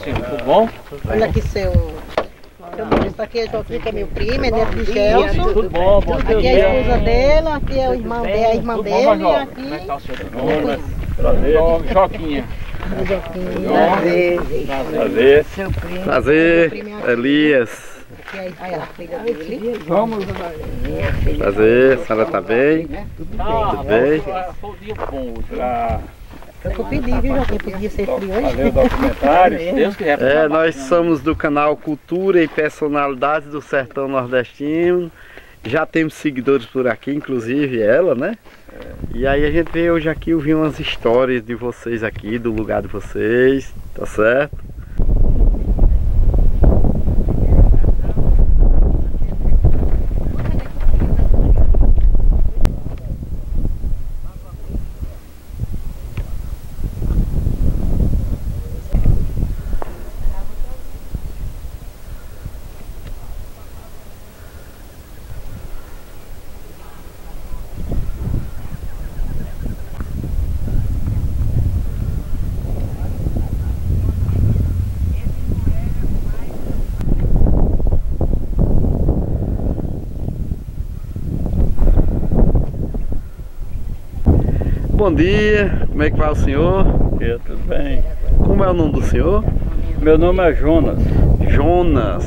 senhor, tudo bom? Olha aqui seu Esse aqui é Joaquim, que é meu primo, é neto de Gelson. Tudo bom, bom dia. Aqui é a esposa dela, aqui é o irmão dela, a irmã dele, e aqui... Como é que tá o senhor? Prazer. Joquinha. Prazer. Seu primo. Prazer, Elias. Aqui é a filha dele. Vamos. Prazer, a senhora tá bem? Tudo bem? Foi um dia bom hoje. Eu pedi, viu, Joaquim? Podia ser frio hoje. Fazer o documentário, se Deus quiser. Nós somos do canal Cultura e Personalidades do Sertão Nordestino. Já temos seguidores por aqui, inclusive ela, né? E aí a gente veio hoje aqui ouvir umas histórias de vocês aqui, do lugar de vocês, tá certo? Bom dia, como é que vai o senhor? Tudo bem. Como é o nome do senhor? Meu nome é Jonas. Jonas.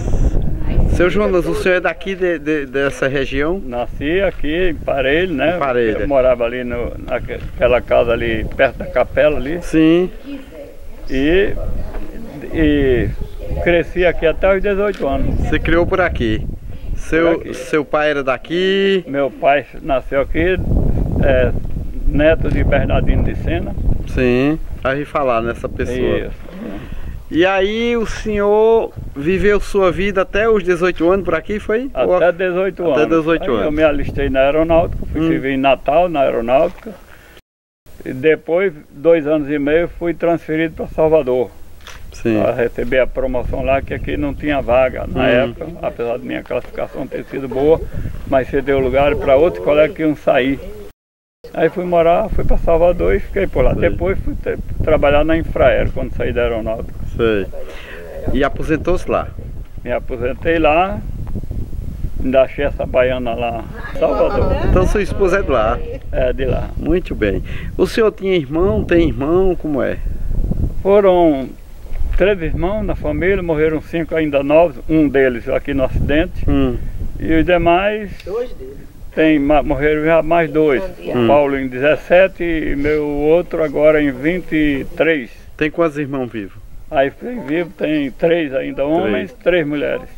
Seu Jonas, o senhor é daqui dessa região? Nasci aqui em Parelho, né? Em Parelho. Eu morava ali naquela casa ali, perto da capela ali. Sim. E cresci aqui até os 18 anos. Você criou por aqui. Seu pai era daqui? Meu pai nasceu aqui, neto de Bernardino de Sena. Sim, vai falar nessa pessoa. Isso. E aí o senhor viveu sua vida até os 18 anos por aqui, foi? Até 18 anos. Até 18 aí anos. eu me alistei na aeronáutica, fui servir em Natal, na aeronáutica. E depois, 2 anos e meio, fui transferido para Salvador. Sim. Para receber a promoção lá, que aqui não tinha vaga na época, apesar de minha classificação ter sido boa, mas cedeu lugar para outros colegas que iam sair. Aí fui para Salvador e fiquei por lá. Sei. Depois fui trabalhar na Infraero, quando saí da aeronáutica. Sei. E aposentou-se lá? Me aposentei lá, ainda achei essa baiana lá em Salvador. Então sua esposa é de lá? É, de lá. Muito bem. O senhor tinha irmão, tem irmão, como é? Foram 3 irmãos na família, morreram 5 ainda novos, um deles aqui no acidente. E os demais... 2 deles. Morreram já mais 2. O Paulo em 17 e meu outro agora em 23. Tem quantos irmãos vivos? Aí vivo tem 3 ainda homens, 3 mulheres.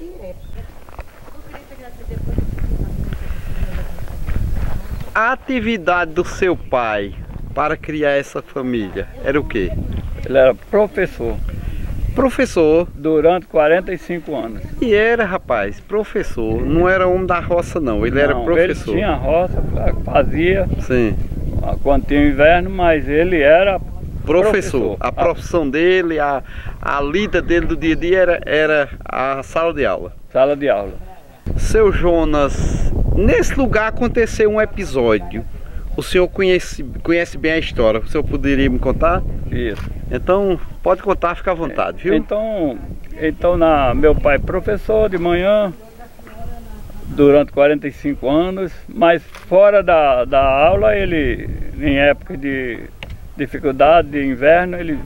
A atividade do seu pai para criar essa família era o quê? Ele era professor. Professor. Durante 45 anos. E era, rapaz, professor. Não era homem da roça, não. Ele era professor. Ele tinha roça, fazia. Sim. Quando tinha inverno, mas ele era professor. A profissão dele, a lida dele do dia a dia era a sala de aula. Sala de aula. Seu Jonas, nesse lugar aconteceu um episódio. O senhor conhece bem a história. O senhor poderia me contar? Isso. Então, pode contar, fica à vontade, viu? Então meu pai professor de manhã, durante 45 anos, mas fora da aula, ele, em época de dificuldade, de inverno, ele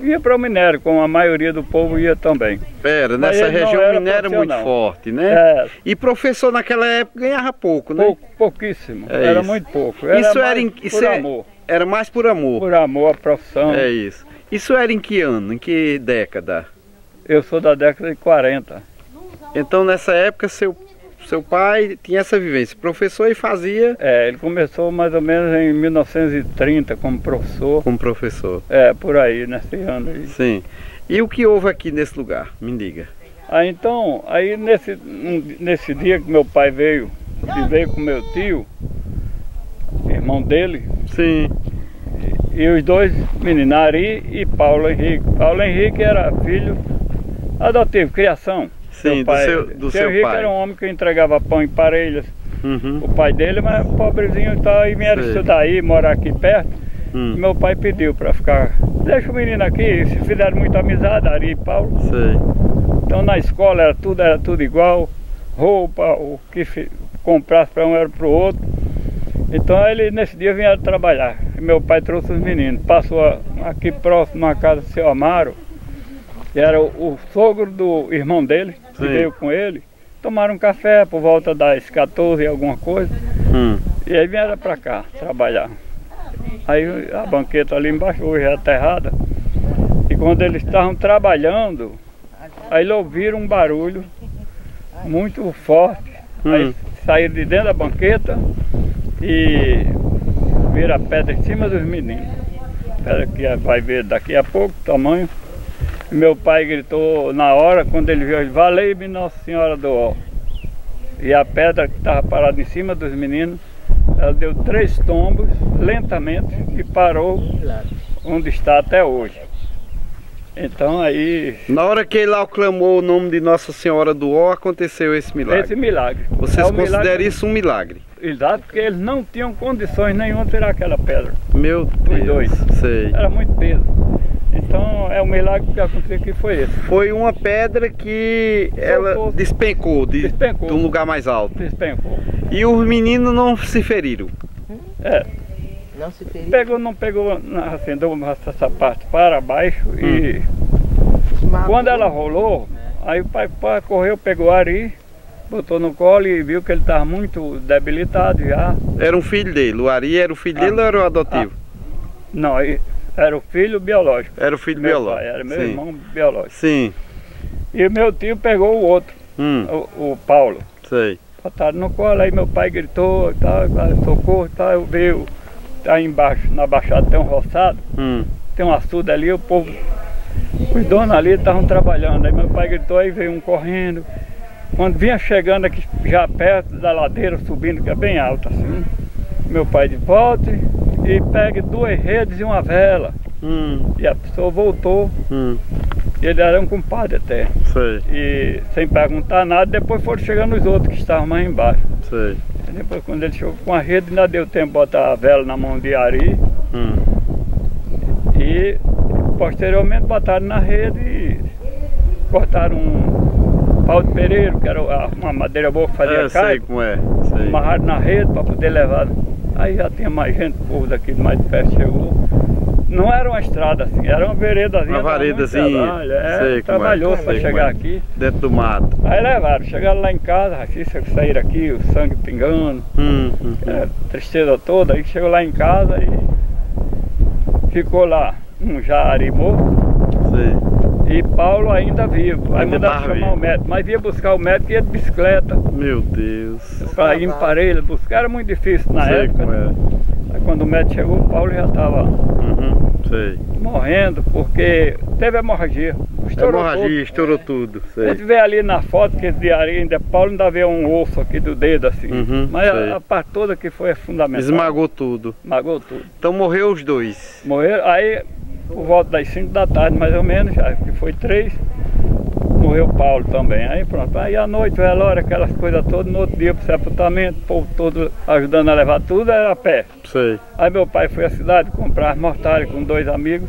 ia para o minério, como a maioria do povo ia também. Pera, nessa região o minério é muito forte, né? E professor naquela época ganhava pouco, né? Pouquíssimo, É era isso. muito pouco. Isso era era por amor. Era mais por amor. Por amor à profissão. É isso. Isso era em que ano? Em que década? Eu sou da década de 40. Então nessa época seu pai tinha essa vivência. Professor e fazia... Ele começou mais ou menos em 1930 como professor. Como professor. Por aí, nesse ano aí. Sim. E o que houve aqui nesse lugar? Me diga. Aí nesse dia que meu pai veio com meu tio, irmão dele. Sim. E os 2 meninos, Ari e Paulo Henrique. Paulo Henrique era filho adotivo, criação. Sim, do seu Henrique pai. era um homem que entregava pão em Parelhas. O pai dele, mas pobrezinho, e vieram estudar aí, morar aqui perto. Meu pai pediu para ficar, deixa o menino aqui, se fizeram muita amizade, Ari e Paulo. Sei. Então na escola era tudo igual, roupa, o que comprasse para um era para o outro. Então ele nesse dia vinha trabalhar. E meu pai trouxe os meninos, passou aqui próximo na casa do seu Amaro, que era o sogro do irmão dele, que veio com ele. Tomaram um café por volta das 14 e alguma coisa. E aí vieram para cá trabalhar. Aí a banqueta ali embaixo hoje é aterrada. E quando eles estavam trabalhando, aí eles ouviram um barulho muito forte. Aí saíram de dentro da banqueta e viram a pedra em cima dos meninos. Pedra que vai ver daqui a pouco o tamanho. E meu pai gritou na hora, quando ele viu, valei-me Nossa Senhora do Ó. E a pedra que estava parada em cima dos meninos, ela deu 3 tombos lentamente e parou onde está até hoje. Então aí... Na hora que ele aclamou o nome de Nossa Senhora do Ó, aconteceu esse milagre. Esse milagre. Vocês consideram isso um milagre? Exato, porque eles não tinham condições nenhuma de tirar aquela pedra. Meu Deus, os dois. Sei. Era muito peso. Então é o milagre que aconteceu que foi esse. Foi uma pedra que ela despencou de um lugar mais alto. Despencou. E os meninos não se feriram? Não se feriram? Não pegou assim, deu essa parte para baixo e quando ela rolou, aí o pai correu, pegou o Ari, botou no colo e viu que ele estava muito debilitado já. Era um filho dele, o Ari era o filho dele ou era o adotivo? Não, era o filho biológico. Era o filho meu biológico. Pai, era meu irmão biológico. Sim. E meu tio pegou o outro, o Paulo. Sei. Botaram no colo, aí meu pai gritou, tal, socorro, tal, eu veio, tá embaixo, na baixada tem um roçado, tem um açude ali, o povo, os donos ali estavam trabalhando, aí meu pai gritou, aí veio um correndo. Quando vinha chegando aqui, já perto da ladeira, subindo, que é bem alta assim, meu pai disse, volte e pegue 2 redes e uma vela. E a pessoa voltou, e ele era um compadre até. Sei. E sem perguntar nada, depois foram chegando os outros que estavam mais embaixo. Sei. E depois quando ele chegou com a rede, ainda deu tempo de botar a vela na mão de Ari. E posteriormente botaram na rede e cortaram um pau de pereiro, que era uma madeira boa que fazia sei caico. como é. Sei. Amarraram na rede para poder levar. Aí já tinha mais gente, o povo daqui mais de perto chegou. Não era uma estrada assim, era uma veredazinha. Uma varedazinha. Trabalhou para chegar aqui. Dentro do mato. Aí levaram, chegaram lá em casa, assim, saíram aqui, o sangue pingando, tristeza toda. Aí chegou lá em casa e ficou lá um já Ari morto. E Paulo ainda vivo. Aí mandaram chamar o médico, mas ia buscar o médico e ia de bicicleta. Meu Deus. Para ir em Parelha, buscar era muito difícil na época. Aí quando o médico chegou, o Paulo já estava morrendo, porque teve hemorragia. Estourou tudo. A gente vê ali na foto que de Ari, ainda Paulo ainda vê um osso aqui do dedo assim. Mas a parte toda que foi fundamental. Esmagou tudo. Esmagou tudo. Então morreu os 2. Morreram, aí por volta das 5 da tarde mais ou menos, já que foi 3, morreu Paulo também. Aí pronto, aí à noite, velório, aquelas coisas todas, no outro dia pro sepultamento, o povo todo ajudando a levar tudo, era a pé. Aí meu pai foi à cidade comprar mortalha com 2 amigos.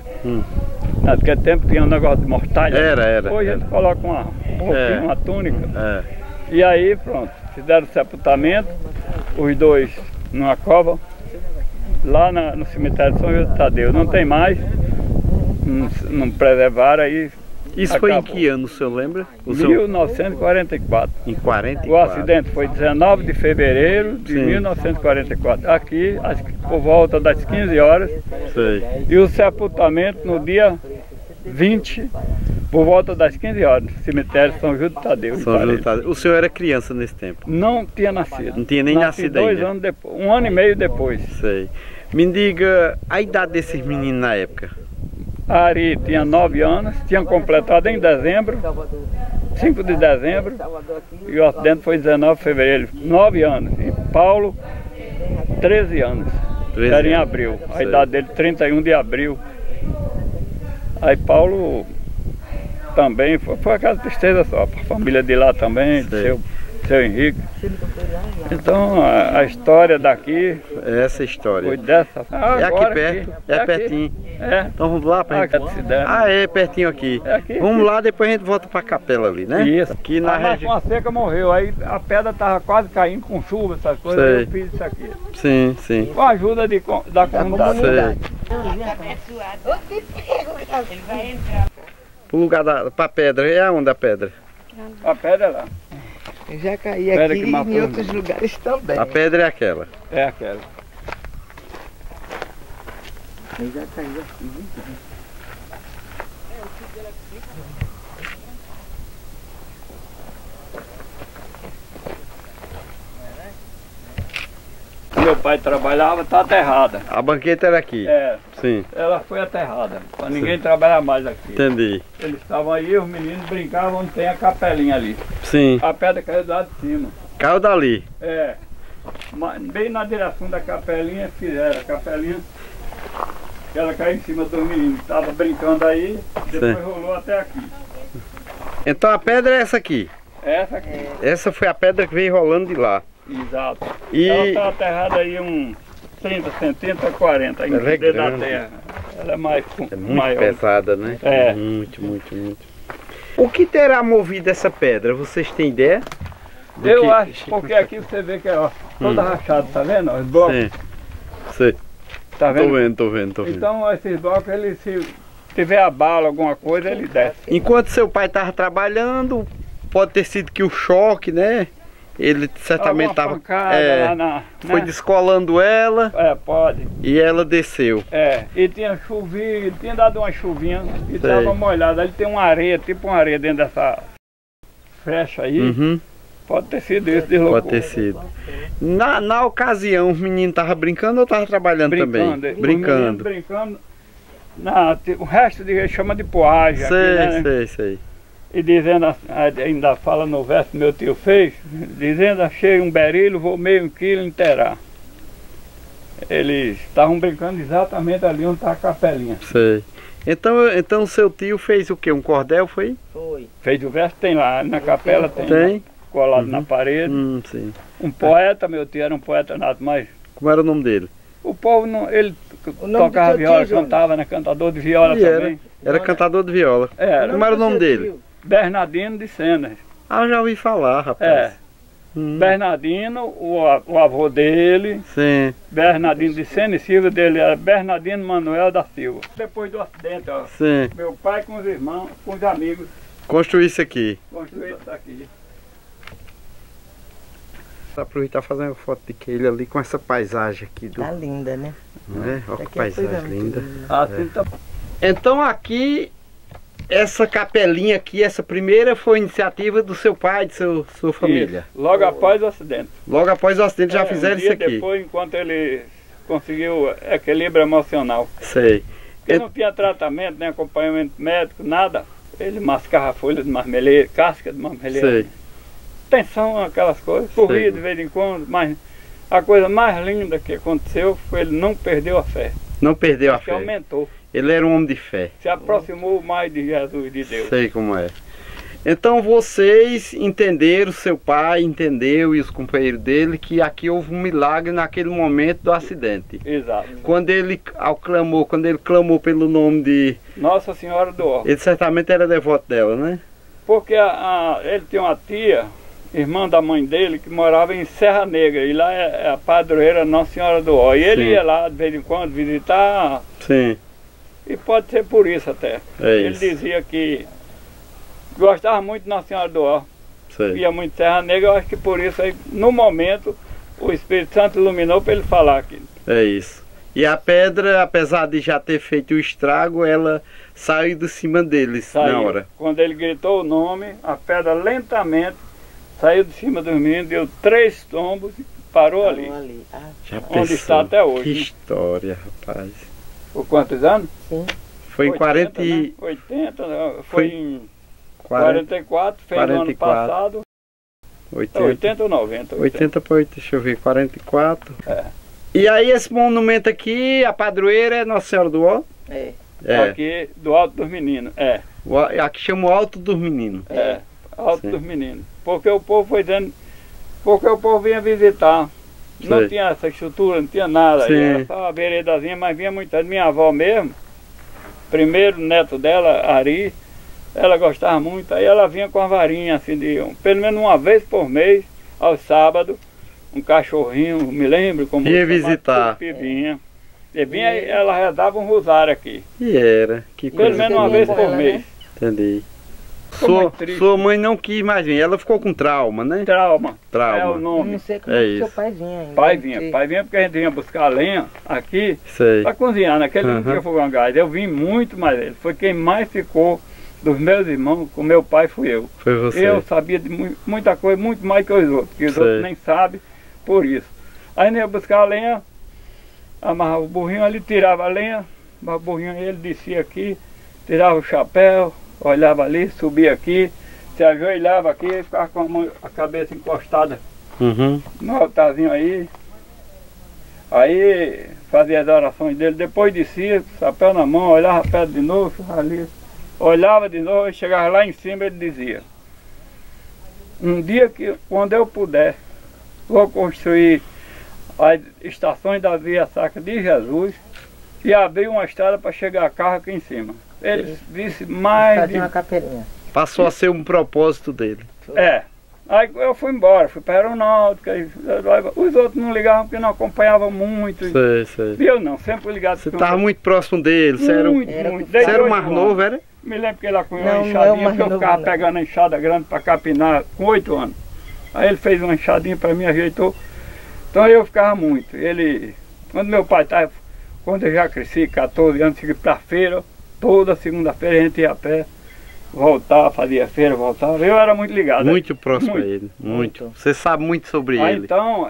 Naquele tempo tinha um negócio de mortalha. Era. Hoje a gente coloca uma roupinha, uma túnica. E aí pronto, fizeram o sepultamento, os 2 numa cova, lá no cemitério de São José Tadeu. Não tem mais, não preservaram aí. Isso acabou. Foi em que ano, o senhor lembra? 1944. Em 44? O acidente foi 19 de fevereiro de 1944. Aqui, por volta das 15 horas. E o sepultamento no dia 20, por volta das 15 horas, no cemitério São Júlio Tadeu. O senhor era criança nesse tempo? Não tinha nascido. Não tinha nem nascido ainda? 2 anos depois, 1 ano e meio depois. Me diga a idade desses meninos na época. A Ari tinha 9 anos, tinha completado em dezembro, 5 de dezembro, e o acidente foi 19 de fevereiro, 9 anos. E Paulo, 13 anos, era em abril, a idade dele 31 de abril. Aí Paulo também, foi aquela tristeza só, para a família de lá também, seu seu Henrique. Então a história daqui Essa história. foi dessa. É aqui Agora perto, aqui. é aqui. pertinho. É. Então vamos lá pra gente. Ah, é pertinho aqui. É aqui. Vamos lá, depois a gente volta pra capela ali, né? Isso. Aqui na Mas região. uma seca morreu, aí a pedra tava quase caindo com chuva, essas coisas, Sei. aí eu fiz isso aqui. Sim, sim. Com a ajuda da comunidade. Sei. Pro lugar pra pedra, é onde a pedra? A pedra é lá. Eu já caí Pedra aqui que matou, em outros lugares também. A pedra é aquela. É aquela. Eu já caí aqui. Meu pai trabalhava, tá aterrada. A banqueta era aqui. É, Sim, ela foi aterrada, para ninguém trabalhar mais aqui. entendi. Eles estavam aí, os meninos brincavam onde tem a capelinha ali. Sim. A pedra caiu do lado de cima. Caiu dali. É. Bem na direção da capelinha, fizeram a capelinha. Que ela caiu em cima dos meninos. Estavam brincando aí, depois Sim. rolou até aqui. Então a pedra é essa aqui. Essa aqui. Essa foi a pedra que veio rolando de lá. Exato. E- Ela está aterrada aí uns 30 centímetros a 40 aí Ela é dentro da grande. terra. Ela é mais É muito maior. pesada, né? É. Muito, muito, muito. O que terá movido essa pedra? Vocês têm ideia? Do Eu que- acho, porque aqui você vê que é ó, toda rachada, tá vendo? Os blocos, Sim. Sei. tá vendo? Tô vendo. Então esses blocos, eles se tiver a bala, alguma coisa, ele desce. Enquanto seu pai estava trabalhando, pode ter sido que o choque, né? Ele certamente Alguma estava. pancada lá na, Foi né? descolando ela É, pode. e ela desceu. É, e tinha chovido, tinha dado uma chuvinha e Sei. estava molhado. Ali tem uma areia, tipo uma areia dentro dessa frecha aí. Uhum, Pode ter sido isso, deslocou. pode ter sido. Na ocasião, os meninos estavam brincando ou estavam trabalhando também? Os meninos Brincando. brincando. O resto chama de poagem aqui, né? Sei. E dizendo, ainda fala no verso que meu tio fez, dizendo, achei um berilho, vou meio quilo inteirar. Eles estavam brincando exatamente ali onde está a capelinha. Sei. Então seu tio fez o quê? Um cordel, foi? Foi. Fez o verso, tem lá, na capela tem, Tem? colado na parede. Sim. Um poeta, meu tio era um poeta nato, mas Como era o nome dele? o povo, não, ele O nome tocava do teu viola, tio, João? cantava, né, cantador de viola E também. Era cantador de viola. Era Como era o nome dele? Bernardino de Sena. Ah, eu já ouvi falar, rapaz. É. Hum, Bernardino, o avô dele, Sim, Bernardino de Sena e Silva dele era Bernardino Manuel da Silva. Depois do acidente, ó, sim. meu pai com os irmãos, com os amigos, Construí isso aqui. construíram isso aqui. Vou aproveitar e fazer uma foto de Keila ali com essa paisagem aqui do. Tá linda, né? Né? Olha que Daqui a coisa paisagem muito linda. Assim tá. Então aqui, essa capelinha aqui, essa primeira foi iniciativa do seu pai, de sua família. Isso, logo após o acidente. Logo após o acidente já É, fizeram um isso dia aqui. depois, enquanto ele conseguiu equilíbrio emocional. Sei. Ele não tinha tratamento, nem acompanhamento médico, nada. Ele mascava folha de marmeleira, casca de marmeleira. Sei. Tensão, aquelas coisas. Corria de vez em quando, mas a coisa mais linda que aconteceu foi ele não perdeu a fé. Não perdeu a Que fé. aumentou. Ele era um homem de fé. Se aproximou mais de Jesus, de Deus. Sei como é. Então vocês entenderam, seu pai entendeu e os companheiros dele, que aqui houve um milagre naquele momento do acidente. Exato. Quando ele clamou pelo nome de... Nossa Senhora do Ó. Ele certamente era devoto dela, né? Porque ele tinha uma tia, irmã da mãe dele, que morava em Serra Negra. E lá é a padroeira Nossa Senhora do Ó. E ele Sim. ia lá de vez em quando visitar. Sim, E pode ser por isso até. é Ele isso. dizia que gostava muito de Nossa Senhora do Ó. Sei. Ia muito Serra Negra, eu acho que por isso aí, no momento, o Espírito Santo iluminou para ele falar aquilo. É isso. E a pedra, apesar de já ter feito o estrago, ela saiu de cima deles na Saiu. hora. Quando ele gritou o nome, a pedra lentamente saiu de cima dos meninos, deu 3 tombos e parou ali. Ali. Ah, Já Onde pensou? está até hoje, Que né? história, rapaz. Por quantos anos? sim. Foi em 40 né? e... 80, não, Foi foi em 40, 44, fez no ano 44. passado. 80, 80 ou 90? 80 para 80, deixa eu ver, 44. É. E aí esse monumento aqui, a padroeira é Nossa Senhora do Ó? É. É. Aqui do Alto dos Meninos. É, Aqui chama o Alto dos Meninos. Alto Sim. dos Meninos. Porque o povo foi dando porque o povo vinha visitar. Não Sei. tinha essa estrutura, não tinha nada. Sim. Era só uma veredazinha, mas vinha muita. Minha avó mesmo, primeiro neto dela, Ari, ela gostava muito, aí ela vinha com a varinha, assim, pelo menos uma vez por mês, aos sábados, um cachorrinho, me lembro como... Ia visitar. Vinha. E vinha, ela redava um rosário aqui. E era, que Pelo coisa. menos uma vez por mês. Entendi. Ficou muito triste. Sua mãe não quis mais vir, ela ficou com trauma, né? Trauma. Trauma. É o Eu nome. não sei como É que seu isso. pai vinha ainda. Pai vinha porque a gente vinha buscar lenha aqui Sei. para cozinhar. Naquele não Uhum. tinha fogão a gás. Eu vim muito, mas ele foi quem mais ficou dos meus irmãos, com meu pai fui eu. Foi você. Eu sabia de muita coisa, muito mais que os outros, que os Sei. outros nem sabem por isso. Aí nós ia buscar a lenha, amarrava o burrinho ali, tirava a lenha, o burrinho ele descia aqui, tirava o chapéu, olhava ali, subia aqui, se ajoelhava aqui e ficava com a cabeça encostada Uhum. no altarzinho aí. Aí fazia as orações dele, depois descia, chapéu na mão, olhava perto de novo, ali, olhava de novo, e chegava lá em cima ele dizia: um dia que, quando eu puder, vou construir as estações da Via Sacra de Jesus e abrir uma estrada para chegar carro aqui em cima. Ele disse mais Fazia de... uma capelinha. Passou a ser um propósito dele. É. Aí eu fui embora, fui para a aeronáutica, os outros não ligavam porque não acompanhavam muito. Sei, sei. E eu não, sempre ligado. Você com estava muito próximo dele, você era, muito, Era- muito. você Desde era o 8 mais anos. novo, era? Me lembro que ele cunhou Não, uma não é o enxadinha, mais que eu novo, ficava não. pegando a enxada grande para capinar com 8 anos. Aí ele fez uma enxadinha para mim, ajeitou. Então eu ficava muito. Ele, quando meu pai estava, quando eu já cresci, 14 anos, fui para feira, toda segunda-feira a gente ia a pé, voltava, fazia feira, voltava. Eu era muito ligado. Muito próximo Muito. a ele, muito. Muito. Você sabe muito sobre Aí ele. então,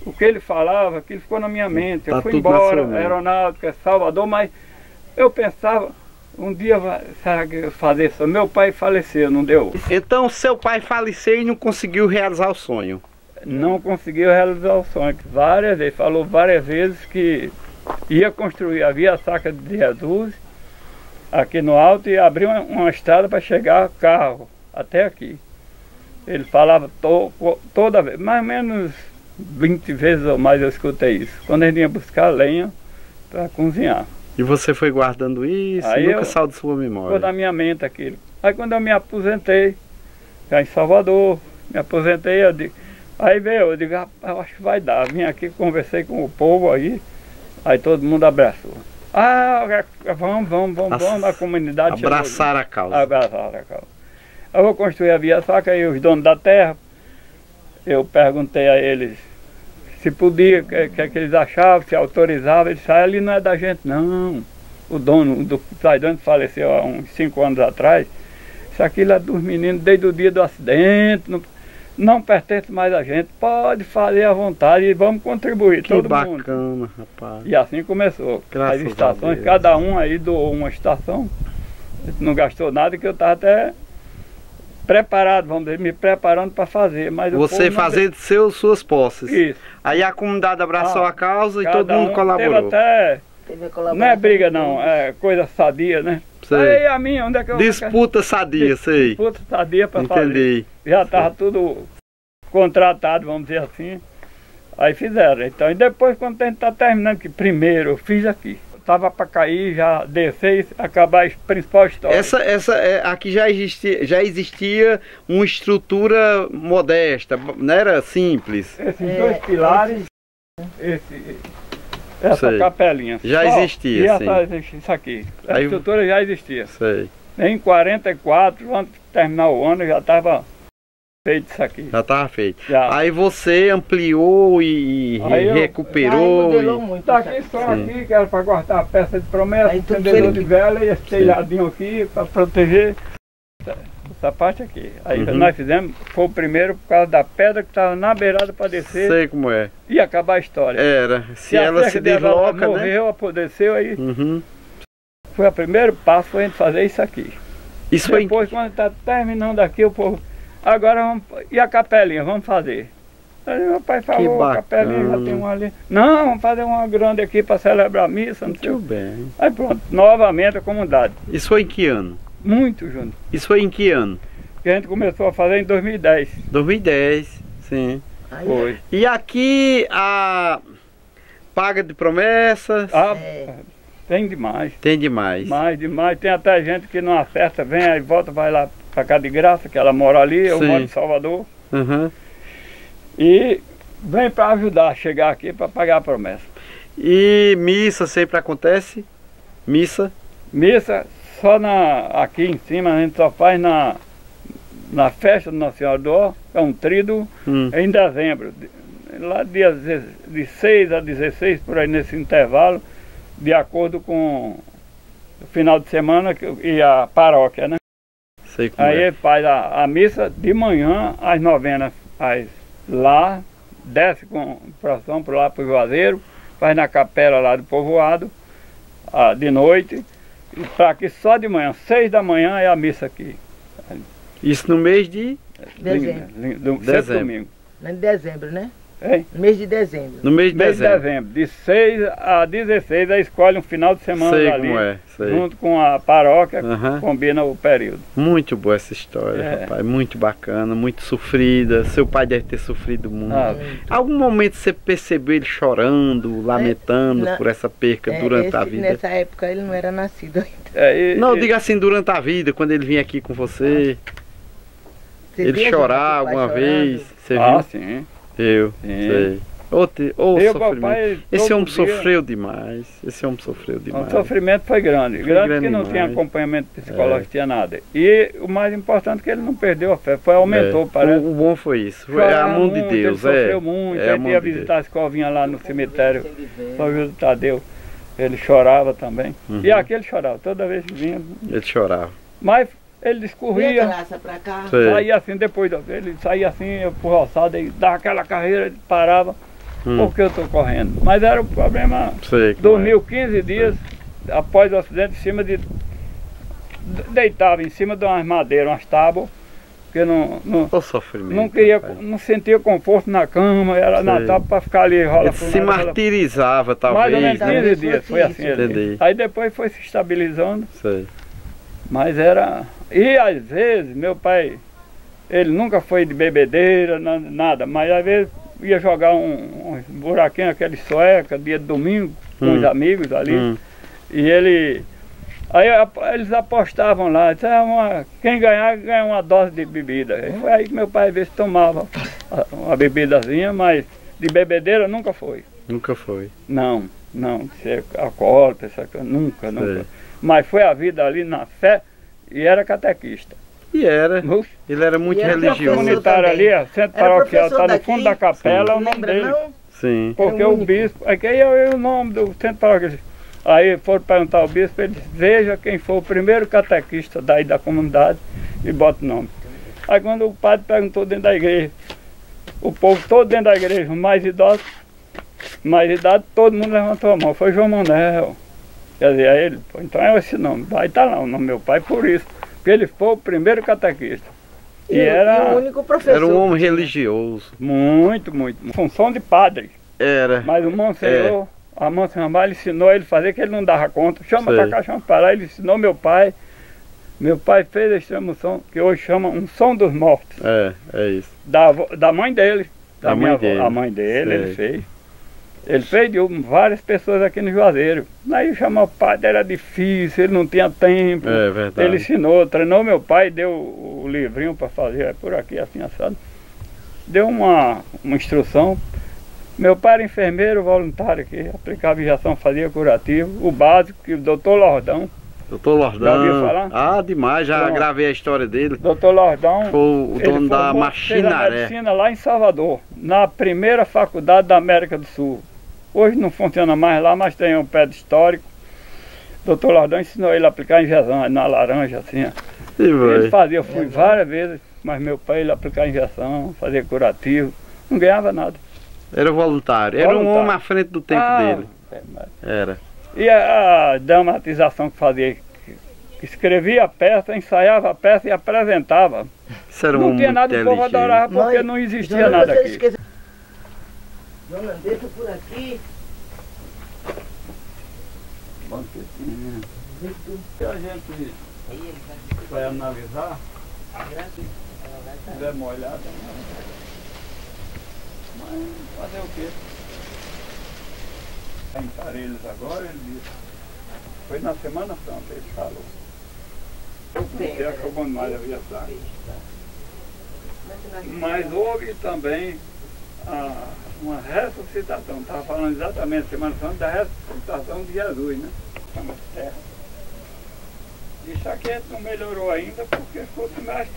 o que ele falava, aquilo ficou na minha mente. Tá Eu fui tudo na embora, sua mente. aeronáutica, Salvador, mas eu pensava, um dia será que eu fazer isso? Meu pai faleceu, não deu. Então seu pai faleceu e não conseguiu realizar o sonho. Não conseguiu realizar o sonho. Várias vezes, falou várias vezes que ia construir a Via Sacra de Jesus aqui no alto e abrir uma estrada para chegar carro até aqui. Ele falava toda vez, mais ou menos 20 vezes ou mais eu escutei isso. Quando ele ia buscar lenha para cozinhar. E você foi guardando isso, Aí nunca eu- saiu da sua Ficou memória. na minha mente aquilo. Aí quando eu me aposentei, já em Salvador, me aposentei, aí veio, eu digo, rapaz, eu acho que vai dar. Vim aqui, conversei com o povo aí todo mundo abraçou. Vamos, a comunidade chegou Abraçar a causa. abraçar a causa. Eu vou construir a Via Sacra, aí os donos da terra, eu perguntei a eles se podia, o que eles achavam, se autorizavam. Eles disseram, ali não é da gente não. O dono do dono faleceu há uns 5 anos atrás. Isso aqui é dos meninos desde o dia do acidente, não pertence mais a gente, pode fazer à vontade e vamos contribuir, Que todo mundo. bacana, rapaz. E assim começou. Graças As a estações, Deus. cada um aí doou uma estação. A gente não gastou nada, que eu estava até preparado, vamos dizer, me preparando para fazer. Mas o Você povo não fazer de suas posses. deu. Isso. Aí a comunidade abraçou Ah, a causa e Cada todo mundo um colaborou. Teve até, Teve a não é colaboração briga de não, todos. é coisa sadia, né? Sei. Aí a minha, onde é que eu... Disputa sadia, sei. Disputa sadia para fazer. Entendi. Já estava tudo contratado, vamos dizer assim. Aí fizeram. Então, e depois quando a gente está terminando, que primeiro eu fiz aqui. Estava para cair, já descer e acabar a principal história. Aqui já existia uma estrutura modesta, não era simples. Esses dois pilares, essa Sei. capelinha. Já Só. existia, E isso aqui. A Aí- estrutura já existia. Sei. Em 44, antes de terminar o ano, já estava feito isso aqui. Já estava feito. Já. Aí você ampliou e Aí eu- recuperou. Aí modelou e- muito. Tá aqui só Sim. aqui, que era para guardar a peça de promessa, Aí tudo acendedor foi de aqui. vela e esse telhadinho aqui para proteger essa parte aqui. Aí Uhum. nós fizemos, foi o primeiro por causa da pedra que estava na beirada para descer Sei como é. e acabar a história. Era. Se a ela cerca se dela desloca, né? morreu, apodreceu, aí Uhum. foi o primeiro passo, foi a gente fazer isso aqui. Isso foi Depois, quando está terminando aqui, o povo, agora vamos, e a capelinha, vamos fazer. Aí meu pai falou, a capelinha já bacana. tem uma ali. Não, vamos fazer uma grande aqui para celebrar a missa, não sei o muito bem. Aí pronto, novamente a comunidade. Isso foi em que ano? Muito, Júnior. Isso foi em que ano? que a gente começou a fazer em 2010. 2010, sim. Foi. E aqui a paga de promessas? Tem demais. Tem demais. Demais. Tem até gente que não acerta, vem aí volta, vai lá pra cá de graça, que ela mora ali, eu moro em Salvador. Uhum. E vem para ajudar a chegar aqui para pagar a promessa. E missa sempre acontece? Missa? Missa só aqui em cima, a gente só faz na festa do Nossa Senhora do Ó, é um tríduo, em dezembro. Lá dia de 6 a 16, por aí nesse intervalo, de acordo com o final de semana e a paróquia, né? Sei como aí faz a missa de manhã, as novenas faz lá, desce com procissão por lá pro Juazeiro, faz na capela lá do povoado, de noite, e para aqui só de manhã, 6 da manhã é a missa aqui. Isso no mês de dezembro. Dezembro. Domingo. Em dezembro, né? Hein? No mês de dezembro. No mês de dezembro. De 6 a 16, aí escolhe um final de semana sei ali, como é, sei. Junto com a paróquia, combina o período. Muito boa essa história, rapaz, muito bacana, muito sofrida. Seu pai deve ter sofrido muito. Algum momento você percebeu ele chorando, lamentando por essa perca durante a vida? Nessa época ele não era nascido ainda. Não, diga assim, durante a vida, quando ele vinha aqui com você, ele chorar alguma vez, você viu? Sim. Eu sei. Sofrimento. Esse homem sofreu demais. Esse homem sofreu demais. O sofrimento foi grande. Grande que não tinha acompanhamento psicológico, tinha nada. E o mais importante é que ele não perdeu a fé, aumentou, parece. O bom foi isso. É a mão de Deus. Ele sofreu muito. Ele ia visitar a escovinha lá no cemitério, São José do Tadeu. Ele chorava também. E aqui ele chorava, toda vez que vinha. Ele chorava. Mas ele discorria, pra cá. saía assim depois, ele saía assim pro roçado, e dava aquela carreira, ele parava, porque eu estou correndo. Mas era o problema, dormiu 15 dias após o acidente, deitava em cima de umas madeiras, umas tábuas, porque não queria, não sentia conforto na cama, era na tábua para ficar ali rola. Se martirizava talvez. Mais ou menos 15 dias, foi assim. Aí depois foi se estabilizando. Mas era... E às vezes, meu pai, ele nunca foi de bebedeira, nada, mas às vezes ia jogar um buraquinho, aquele sueca, dia de domingo, com os amigos ali. E ele... Aí eles apostavam lá, disseram, quem ganhar, ganha uma dose de bebida. E foi aí que meu pai às vezes tomava uma bebidazinha, mas de bebedeira nunca foi. Nunca foi? Não, ser alcoólatra, nunca. Mas foi a vida ali na fé e era catequista. E era. Ele era muito religioso. Comunitário ali, centro paroquial, está no fundo da capela, é o nome dele. Sim. Porque o bispo, aqui é o nome do centro paroquial. Aí foram perguntar ao bispo, ele disse, veja quem foi o primeiro catequista daí da comunidade e bota o nome. Aí quando o padre perguntou dentro da igreja, o povo todo dentro da igreja, mais idosos, mais idade, todo mundo levantou a mão, foi João Manuel. Quer dizer, aí ele, então é esse nome, vai estar lá o nome do meu pai por isso, porque ele foi o primeiro catequista. E era o único professor. Era um homem religioso. Muito. Função de padre. Era. Mas o Monsenhor, a Monsenhor, ele ensinou ele a fazer que ele não dava conta. Chama pra cá, chama pra lá, ele ensinou meu pai. Meu pai fez a extrema-unção, que hoje chama um som dos mortos. É isso. Da mãe dele. Da minha avó. A mãe dele, ele fez. Ele fez de várias pessoas aqui no Juazeiro. Aí chamar o padre era difícil, ele não tinha tempo. É verdade. Ele ensinou, treinou meu pai, deu o livrinho para fazer, por aqui, assim, assado. Deu uma instrução. Meu pai era enfermeiro voluntário aqui, aplicava injeção, fazia curativo. O básico, que o doutor Lordão. Doutor Lordão. Já ouviu falar? Ah, demais, já gravei a história dele. Doutor Lordão foi o dono da Machinaré. Fez a medicina lá em Salvador, na primeira faculdade da América do Sul. Hoje não funciona mais lá, mas tem um prédio histórico. Doutor Lordão ensinou ele a aplicar injeção na laranja, assim. Ele fazia, eu fui várias vezes, mas meu pai ele aplicar injeção, fazia curativo, não ganhava nada. Era voluntário, era um homem à frente do tempo dele. Era. E a dramatização que fazia, que escrevia a peça, ensaiava a peça e apresentava. Isso era não tinha nada, o povo adorava porque não existia nada aqui. Dona, deixa por aqui. Banquetinha. E a gente vai analisar Se tiver molhada, não. Mas fazer o quê? Está em Parelhos agora, ele disse. Foi na Semana Santa, ele falou. Porque acabou mais a viajar. Mas houve também uma ressuscitação. Estava falando exatamente Semana Santa da ressuscitação de Jesus, né? Na terra. Isso aqui não melhorou ainda porque ficou mais.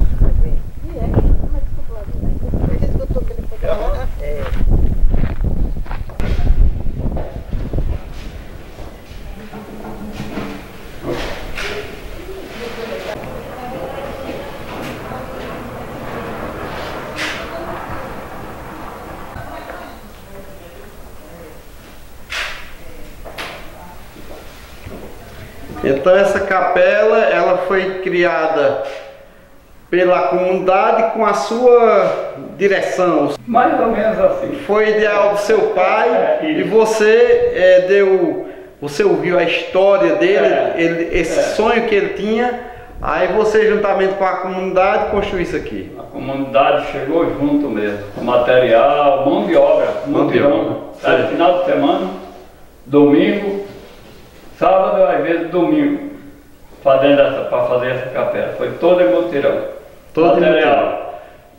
Então essa capela, ela foi criada pela comunidade com a sua direção. Mais ou menos assim. Foi ideal do seu pai e você você ouviu a história dele, esse sonho que ele tinha, aí você juntamente com a comunidade construiu isso aqui. A comunidade chegou junto mesmo, com material, mão de obra, Era final de semana, domingo, sábado, às vezes domingo, para fazer essa capela. Foi todo em mutirão. Todo material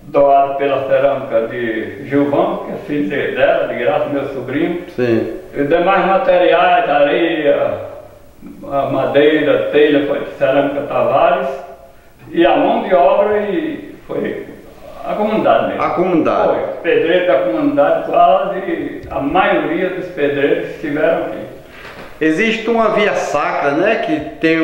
doado pela cerâmica de Gilvão, que é filho dela, de graça, meu sobrinho. Sim. E demais materiais, areia, a madeira, telha, foi de cerâmica Tavares. E a mão de obra foi a comunidade mesmo. A comunidade. Foi. Pedreiros da comunidade, quase a maioria dos pedreiros estiveram aqui. Existe uma via sacra, né? Que tem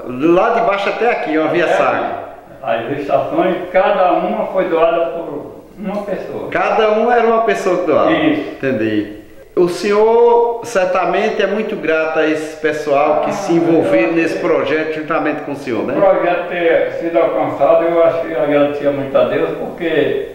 lá de baixo até aqui, uma via sacra. As estações, cada uma foi doada por uma pessoa. Cada um era uma pessoa que doava. Isso. Entendi. O senhor certamente é muito grato a esse pessoal que se envolveram nesse projeto juntamente com o senhor, né? O projeto ter sido alcançado, eu acho que agradecia muito a Deus, porque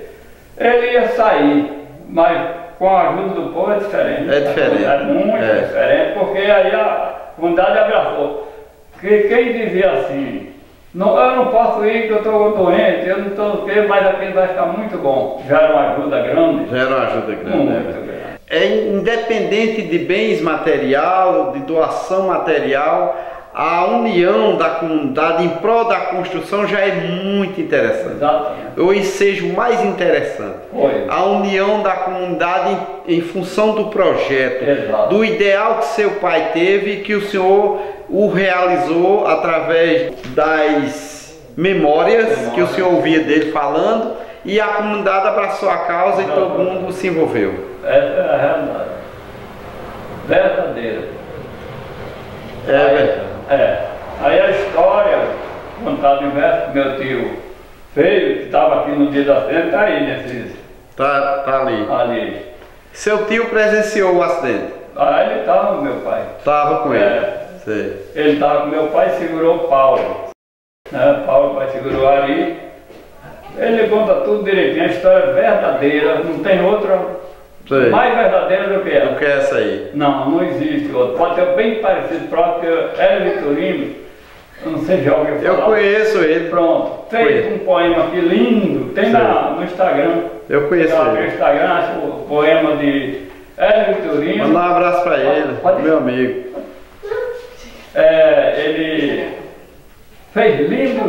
ele ia sair, mas com a ajuda do povo é diferente. É diferente. É muito diferente, porque aí a comunidade abraçou. Quem dizia assim, não, eu não posso ir que eu estou doente, eu não estou o quê, mas aqui vai ficar muito bom. Já era uma ajuda grande. Já era uma ajuda grande. Muito grande. É independente de bens material, de doação material, a união da comunidade em prol da construção já é muito interessante. Exatamente. Ou seja, o mais interessante. Foi. A união da comunidade em função do projeto, Exato. do ideal que seu pai teve, que o senhor o realizou através das memórias que o senhor ouvia dele falando, e a comunidade abraçou a causa e todo mundo se envolveu. Essa é a realidade. Verdadeira. Aí a história, contada em verso que meu tio fez, que estava aqui no dia da acidente, está aí nesses. Tá ali. Ali. Seu tio presenciou o acidente? Aí ele estava com meu pai. Estava com ele. Sei. Ele estava com meu pai e segurou o Paulo. Né? Paulo, o pai segurou ali. Ele conta tudo direitinho, a história é verdadeira, não tem outra mais verdadeira do que ela. Do que essa aí? Não existe outra. Pode ter bem parecido próprio, porque Hélio Vitorino, eu não sei se já ouviu falar. Eu conheço ele. Pronto, fez um poema aqui lindo, tem no Instagram. Eu conheço ele. No Instagram, acho o poema de Hélio Vitorino. Manda um abraço para ele, meu amigo. Ele fez lindo.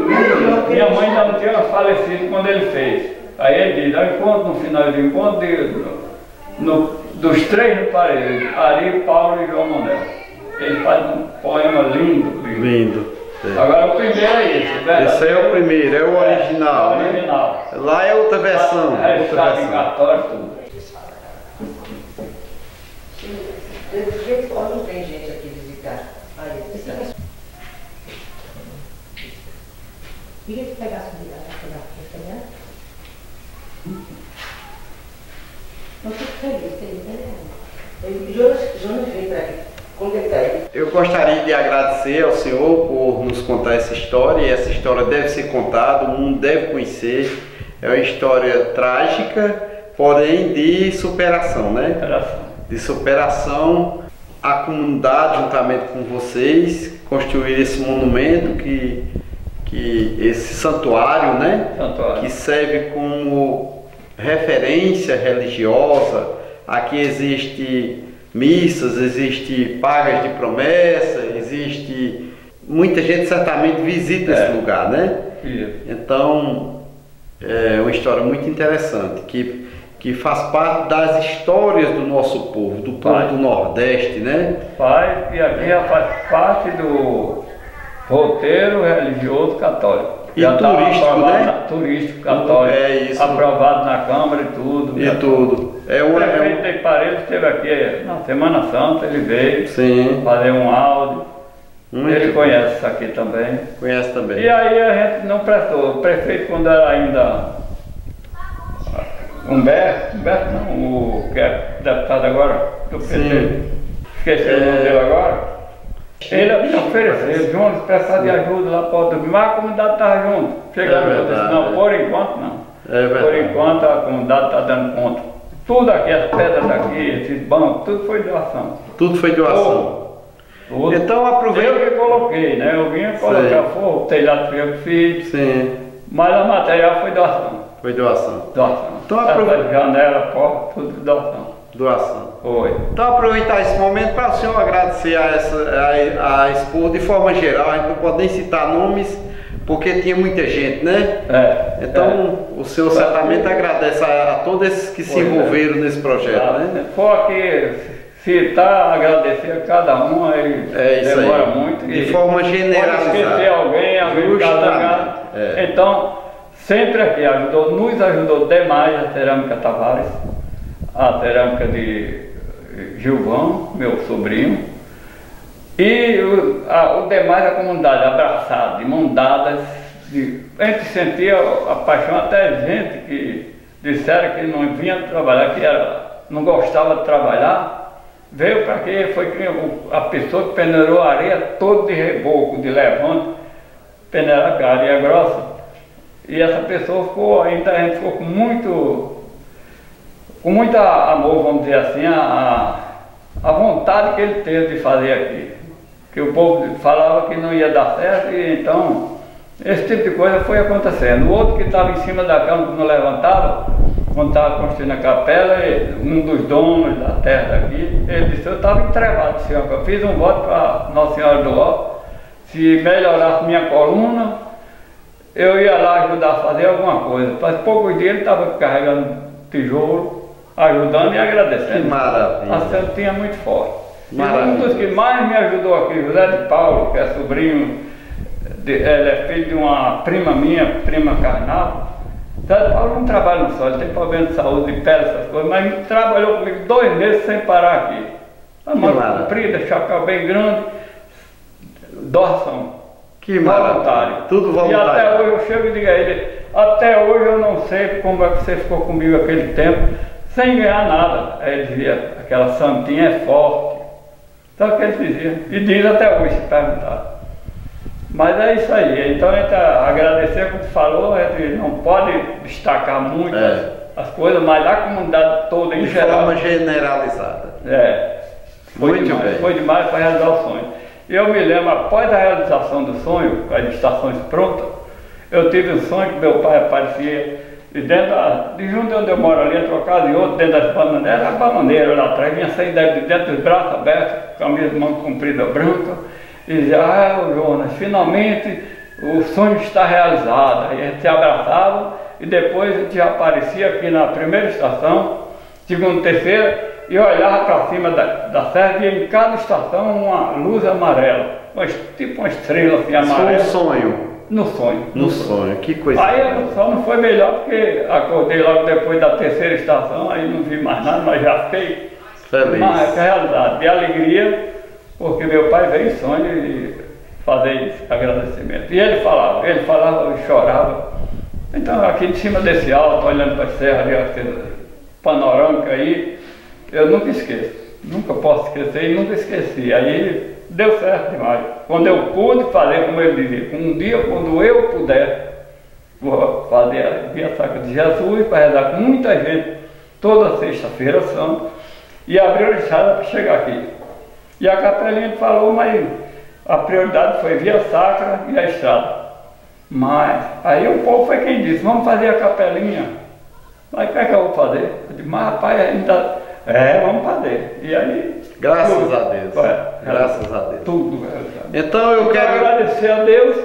Minha mãe ainda não tinha falecido quando ele fez. Aí ele diz, no final do encontro, dos três no Parelho, Ari, Paulo e João Manuel. Ele faz um poema lindo. Lindo. Agora o primeiro é esse. Esse é o primeiro, é o original. É o original. Né? Lá é outra versão. É estado em cartório, tudo. De jeito que não tem gente aqui visitar. Aí, queria que pegasse o bilhete né? Não fico feliz, Jonas veio para aqui. Completar ele. Eu gostaria de agradecer ao senhor por nos contar essa história, e essa história deve ser contada, o mundo deve conhecer. É uma história trágica, porém de superação, né? De superação. A comunidade, juntamente com vocês, construir esse monumento que esse santuário, né? Santuário. Que serve como referência religiosa. Aqui existe missas, existe pagas de promessa, existe... Muita gente certamente visita esse lugar, né? Então, é uma história muito interessante, que faz parte das histórias do nosso povo, do povo do Nordeste, né? E aqui já faz parte do roteiro religioso católico. E já turístico, né? Turístico católico. É isso. Aprovado na Câmara e tudo. E tudo. O prefeito de Parelhos esteve aqui na Semana Santa, ele veio fazer um áudio. Ele conhece isso aqui também. Conhece também. E aí a gente não prestou. O prefeito, quando era ainda Humberto não, o que é deputado agora do PT, esqueci o nome dele agora. Ele me ofereceu, Jones, precisar de ajuda lá para o mas a comunidade estava junto. Chegamos e disse, não, por enquanto não. Por enquanto a comunidade está dando conta. Tudo aqui, as pedras daqui, esses bancos, tudo foi doação. Tudo foi doação. Tudo. Então aproveita. Eu que coloquei, né? Eu vinha colocar forro, o telhado foi eu que fiz. Sim. Mas o material foi doação. Foi doação. Doação. Então aproveita. Janela, porta, tudo doação. Doação. Foi. Então aproveitar esse momento para o senhor agradecer a Expor de forma geral. A gente não pode nem citar nomes, porque tinha muita gente, né? Então o senhor certamente agradece a todos esses que se envolveram nesse projeto, né? For aqui citar, agradecer a cada um, aí demora muito. De forma generalizada. Pode esquecer alguém casado. Então, sempre aqui nos ajudou demais a Cerâmica Tavares, a cerâmica de Gilvão, meu sobrinho, e o demais da comunidade, abraçado, de mão dadas. A gente sentia a paixão, até gente que disseram que não vinha trabalhar, que não gostava de trabalhar, veio para aqui, foi a pessoa que peneirou a areia toda de reboco, de levante, peneira a areia grossa, e essa pessoa ficou, a gente ficou com muito amor, vamos dizer assim, a vontade que ele teve de fazer aqui. Que o povo falava que não ia dar certo, e então esse tipo de coisa foi acontecendo. O outro que estava em cima da cama, que não levantava, quando estava construindo a capela, um dos donos da terra daqui, ele disse, eu estava entrevado, senhor, eu fiz um voto para Nossa Senhora do Ó, se melhorasse minha coluna, eu ia lá ajudar a fazer alguma coisa. Faz poucos dias ele estava carregando tijolo, ajudando e agradecendo. Que maravilha. A santinha muito forte. E um dos que mais me ajudou aqui, José de Paulo, que é sobrinho, ele é filho de uma prima minha, prima carnal. José de Paulo não trabalha no sol, ele tem problema de saúde, de pele, essas coisas, mas trabalhou comigo 2 meses sem parar aqui. A mão comprida, chapéu bem grande, doação. Que voluntário. Tudo voluntário. E até hoje eu chego e digo a ele, até hoje eu não sei como é que você ficou comigo aquele tempo, sem ganhar nada. Aí ele dizia, aquela santinha é forte. Então o que ele dizia. E diz até hoje, se perguntar. Mas é isso aí. Então a gente agradecer, como tu falou, a gente não pode destacar muito as coisas, mas a comunidade toda em geral. De forma generalizada. Foi demais para realizar o sonho. Eu me lembro, após a realização do sonho, com as estações prontas, eu tive um sonho que meu pai aparecia de junto de onde eu moro ali, entre uma casa e outra, dentro das bananeiras, a bananeira lá atrás, vinha sair de dentro dos braços abertos, camisa de mão comprida branca, e dizia, Jonas, finalmente o sonho está realizado. Aí a gente se abraçava e depois a gente já aparecia aqui na primeira estação, segunda, terceira, e olhava para cima da serra e em cada estação uma luz amarela, tipo uma estrela assim amarela. Foi um sonho. No sonho, que coisa. Aí o sonho foi melhor porque acordei logo depois da terceira estação, aí não vi mais nada, mas já fiquei feliz. Mas realidade, de alegria, porque meu pai veio em sonho e fazer esse agradecimento. E ele falava e chorava. Então aqui em cima desse alto, olhando para a serra ali, aquele panorâmica aí, eu nunca esqueço, nunca posso esquecer e nunca esqueci. Aí deu certo demais. Quando eu pude fazer, como ele dizia, um dia quando eu puder, vou fazer a Via Sacra de Jesus para rezar com muita gente, toda sexta-feira santa, e abrir a estrada para chegar aqui. E a capelinha falou, mas a prioridade foi Via Sacra e a estrada. Mas, aí o povo foi quem disse, vamos fazer a capelinha. Mas o que é que eu vou fazer? Eu disse, mas rapaz, ainda... vamos fazer. E aí... Graças a Deus. Graças a Deus. Tudo. Então eu quero agradecer a Deus,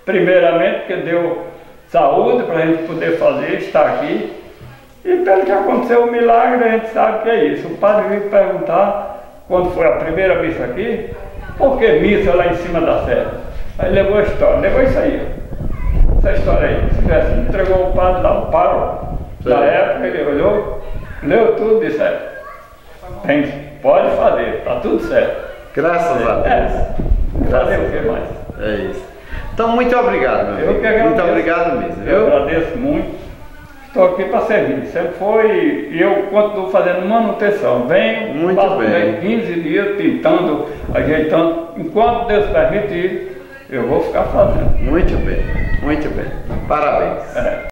primeiramente, que deu saúde para a gente poder fazer, estar aqui. E pelo que aconteceu o milagre, a gente sabe que é isso. O padre veio perguntar, quando foi a primeira missa aqui, por que missa lá em cima da serra? Aí levou a história, levou isso aí. Essa história aí. Se tivesse entregou o padre lá, o paro. Na época ele olhou, leu tudo e disse, pode fazer, tá tudo certo. Graças a Deus. Fazer o que mais? É isso. Então, muito obrigado, meu amigo. Que agradeço. Muito obrigado mesmo. Eu agradeço muito. Estou aqui para servir. Sempre foi, eu continuo fazendo manutenção. Venho, passo 15 dias pintando, ajeitando. Enquanto Deus permitir, eu vou ficar fazendo. Muito bem, muito bem. Parabéns.